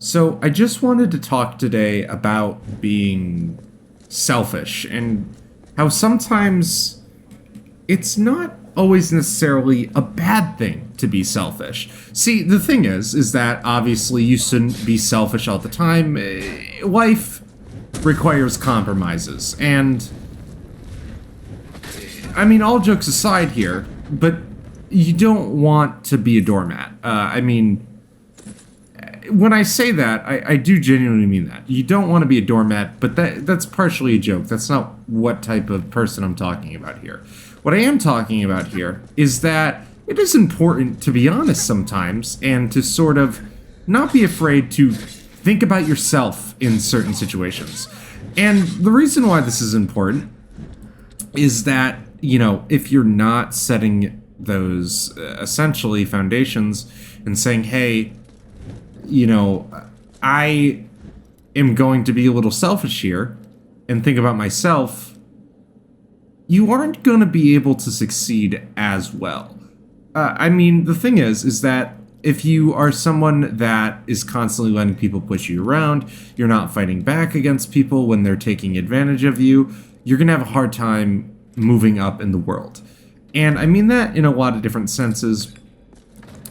So, I just wanted to talk today about being selfish and how sometimes it's not always necessarily a bad thing to be selfish. See, the thing is that obviously you shouldn't be selfish all the time. Life requires compromises, and I mean, all jokes aside here, but you don't want to be a doormat. When I say that, I do genuinely mean that. You don't want to be a doormat, but that's partially a joke. That's not what type of person I'm talking about here. What I am talking about here is that it is important to be honest sometimes and to sort of not be afraid to think about yourself in certain situations. And the reason why this is important is that, if you're not setting those essentially foundations and saying, hey, I am going to be a little selfish here and think about myself, you aren't going to be able to succeed as well. The thing is that if you are someone that is constantly letting people push you around, you're not fighting back against people when they're taking advantage of you, you're going to have a hard time moving up in the world. And I mean that in a lot of different senses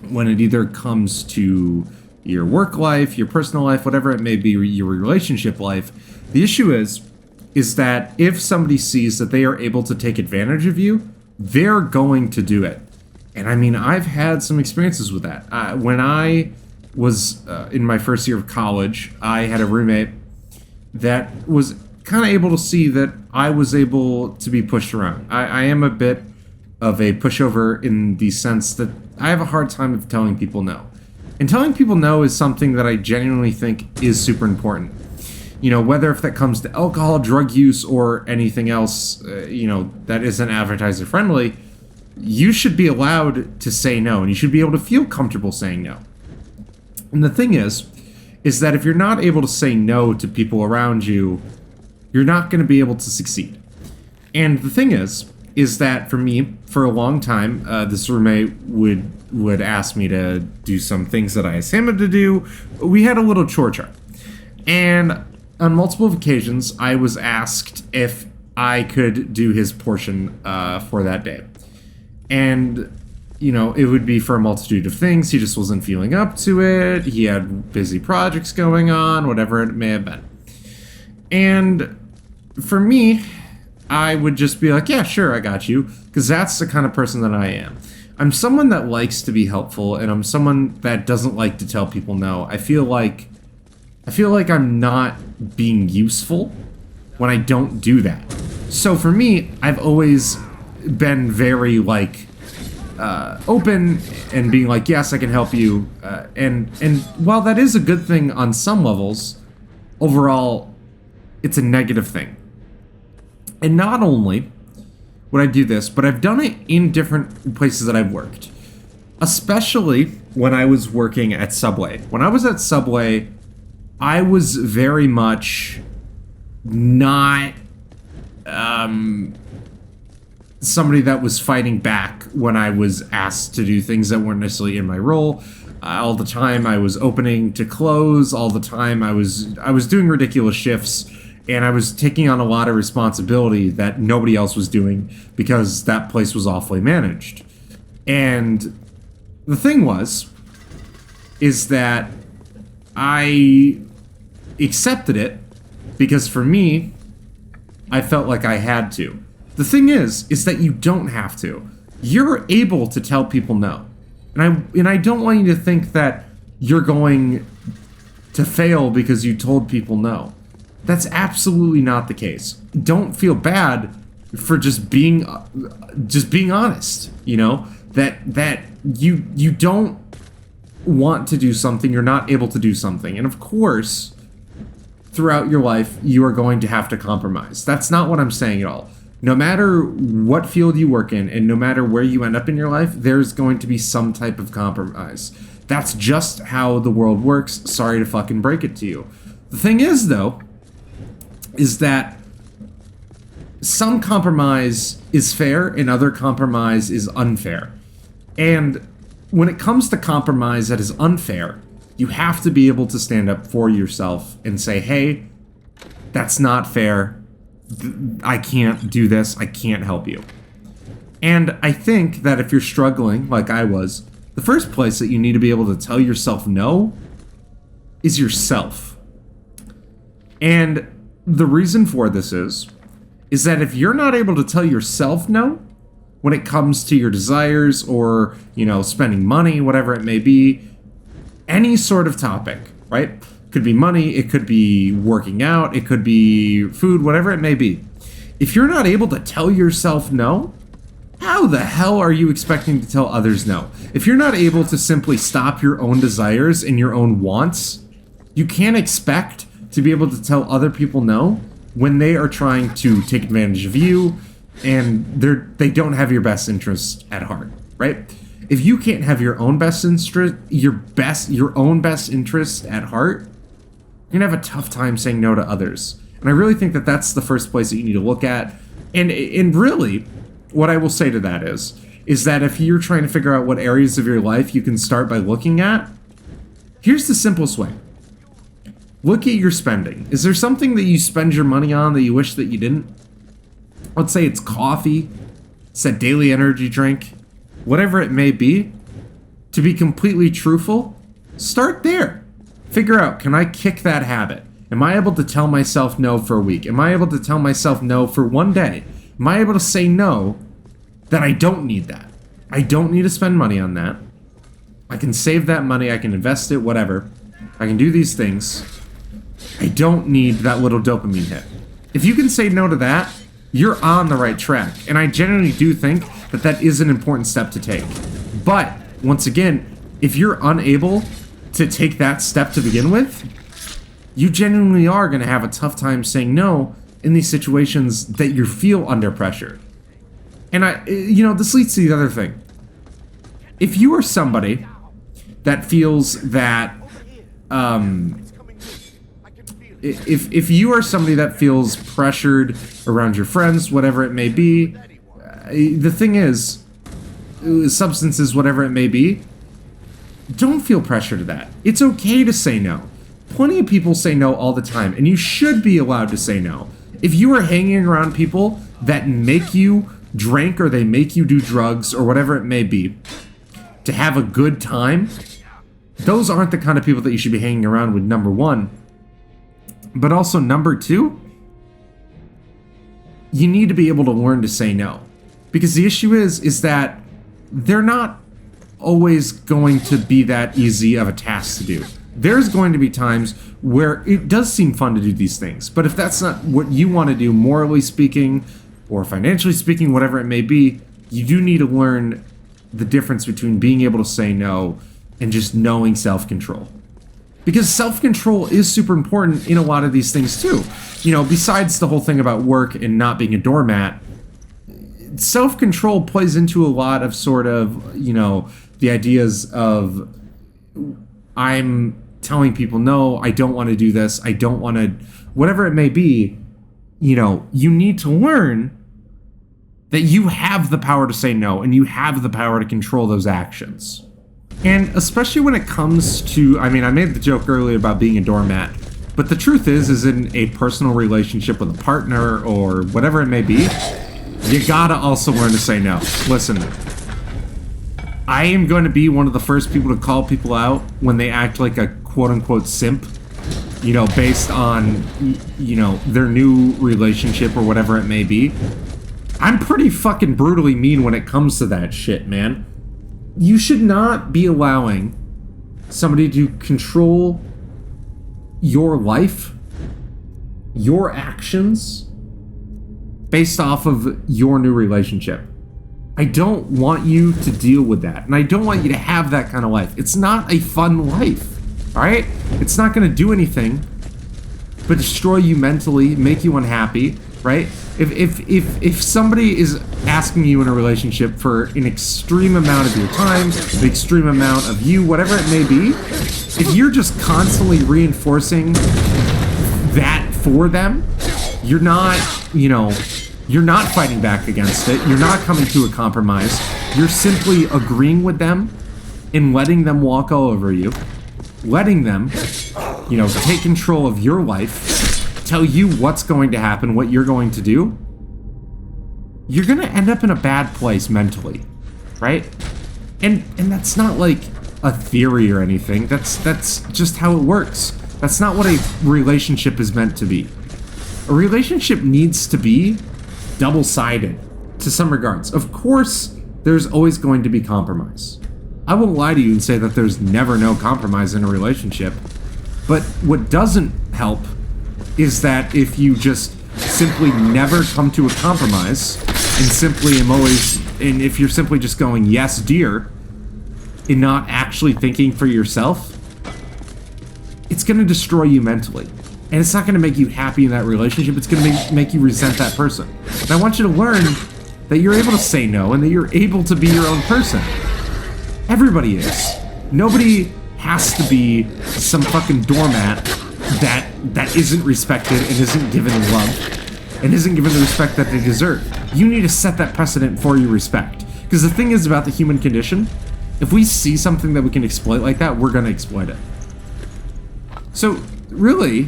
when it either comes to your work life, your personal life, whatever it may be, your relationship life. The issue is that if somebody sees that they are able to take advantage of you, they're going to do it. And I've had some experiences with that. When I was in my first year of college, I had a roommate that was kind of able to see that I was able to be pushed around. I am a bit of a pushover in the sense that I have a hard time of telling people no. And telling people no is something that I genuinely think is super important. Whether if that comes to alcohol, drug use, or anything else, that isn't advertiser friendly, you should be allowed to say no, and you should be able to feel comfortable saying no. And the thing is that if you're not able to say no to people around you, you're not going to be able to succeed. And the thing is that for me, for a long time, this roommate would ask me to do some things that I asked him to do. We had a little chore chart. And on multiple occasions, I was asked if I could do his portion for that day. And, it would be for a multitude of things. He just wasn't feeling up to it. He had busy projects going on, whatever it may have been. And for me, I would just be like, yeah, sure, I got you. Because that's the kind of person that I am. I'm someone that likes to be helpful, and I'm someone that doesn't like to tell people no. I feel like I'm not being useful when I don't do that. So for me, I've always been very open and being like, yes, I can help you. And while that is a good thing on some levels, overall, it's a negative thing. And not only would I do this, but I've done it in different places that I've worked. Especially when I was working at Subway. When I was at Subway, I was very much not somebody that was fighting back when I was asked to do things that weren't necessarily in my role. All the time I was opening to close. All the time I was doing ridiculous shifts. And I was taking on a lot of responsibility that nobody else was doing because that place was awfully managed. And the thing is that I accepted it because for me, I felt like I had to. The thing is that you don't have to. You're able to tell people no. And I don't want you to think that you're going to fail because you told people no. That's absolutely not the case. Don't feel bad for just being honest, that you don't want to do something, you're not able to do something. And of course, throughout your life, you are going to have to compromise. That's not what I'm saying at all. No matter what field you work in and no matter where you end up in your life, there's going to be some type of compromise. That's just how the world works. Sorry to fucking break it to you. The thing is, though, is that some compromise is fair and other compromise is unfair. And when it comes to compromise that is unfair, You have to be able to stand up for yourself and say, hey, that's not fair. I can't do this. I can't help you. And I think that if you're struggling, like I was, the first place that you need to be able to tell yourself no is yourself. And the reason for this is that if you're not able to tell yourself no when it comes to your desires or, you know, spending money, whatever it may be, any sort of topic, right? Could be money, it could be working out, it could be food, whatever it may be. If you're not able to tell yourself no, how the hell are you expecting to tell others no? If you're not able to simply stop your own desires and your own wants, you can't expect to be able to tell other people no when they are trying to take advantage of you and they don't have your best interest at heart, right? If you can't have your own best interest, your own best interest at heart, you're gonna have a tough time saying no to others. And I really think that that's the first place that you need to look at. And really, what I will say to that is that if you're trying to figure out what areas of your life you can start by looking at, here's the simplest way. Look at your spending. Is there something that you spend your money on that you wish that you didn't? Let's say it's coffee, it's that daily energy drink, whatever it may be. To be completely truthful, start there. Figure out, can I kick that habit? Am I able to tell myself no for a week? Am I able to tell myself no for one day? Am I able to say no that I don't need that? I don't need to spend money on that. I can save that money, I can invest it, whatever. I can do these things. I don't need that little dopamine hit. If you can say no to that, you're on the right track. And I genuinely do think that that is an important step to take. But, once again, if you're unable to take that step to begin with, you genuinely are going to have a tough time saying no in these situations that you feel under pressure. And this leads to the other thing. If you are somebody that feels that, if you are somebody that feels pressured around your friends, whatever it may be, the thing is, substances, whatever it may be, don't feel pressure to that. It's okay to say no. Plenty of people say no all the time, and you should be allowed to say no. If you are hanging around people that make you drink or they make you do drugs or whatever it may be to have a good time, those aren't the kind of people that you should be hanging around with, number one. But also, number two, you need to be able to learn to say no. Because the issue is that they're not always going to be that easy of a task to do. There's going to be times where it does seem fun to do these things, but if that's not what you want to do, morally speaking, or financially speaking, whatever it may be, you do need to learn the difference between being able to say no and just knowing self-control. Because self-control is super important in a lot of these things too. You know, besides the whole thing about work and not being a doormat, self-control plays into a lot of sort of, you know, the ideas of, I'm telling people, no, I don't want to do this, I don't want to, whatever it may be, you know, you need to learn that you have the power to say no, and you have the power to control those actions. And especially when it comes to, I mean, I made the joke earlier about being a doormat, but the truth is in a personal relationship with a partner or whatever it may be, you gotta also learn to say no. Listen, I am going to be one of the first people to call people out when they act like a quote-unquote simp, you know, based on, you know, their new relationship or whatever it may be. I'm pretty fucking brutally mean when it comes to that shit, man. You should not be allowing somebody to control your life, your actions, based off of your new relationship. I don't want you to deal with that, and I don't want you to have that kind of life. It's not a fun life, all right? It's not going to do anything but destroy you mentally, make you unhappy, right? If somebody is asking you in a relationship for an extreme amount of your time, an extreme amount of you, whatever it may be, if you're just constantly reinforcing that for them, you're not, you know, you're not fighting back against it. You're not coming to a compromise. You're simply agreeing with them and letting them walk all over you. letting them, you know, take control of your life, tell you what's going to happen, what you're going to do, you're going to end up in a bad place mentally, right? And that's not like a theory or anything. That's just how it works. That's not what a relationship is meant to be. A relationship needs to be double-sided to some regards. Of course, there's always going to be compromise. I won't lie to you and say that there's never no compromise in a relationship, but what doesn't help is that if you just simply never come to a compromise and simply and if you're simply just going, yes, dear, and not actually thinking for yourself, it's going to destroy you mentally. And it's not going to make you happy in that relationship. It's going to make you resent that person. And I want you to learn that you're able to say no and that you're able to be your own person. Everybody is. Nobody has to be some fucking doormat that isn't respected and isn't given love and isn't given the respect that they deserve. You need to set that precedent for your respect. Because the thing is about the human condition, if we see something that we can exploit like that, we're going to exploit it. So, really,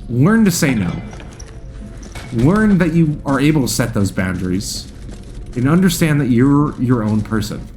learn to say no. Learn that you are able to set those boundaries and understand that you're your own person.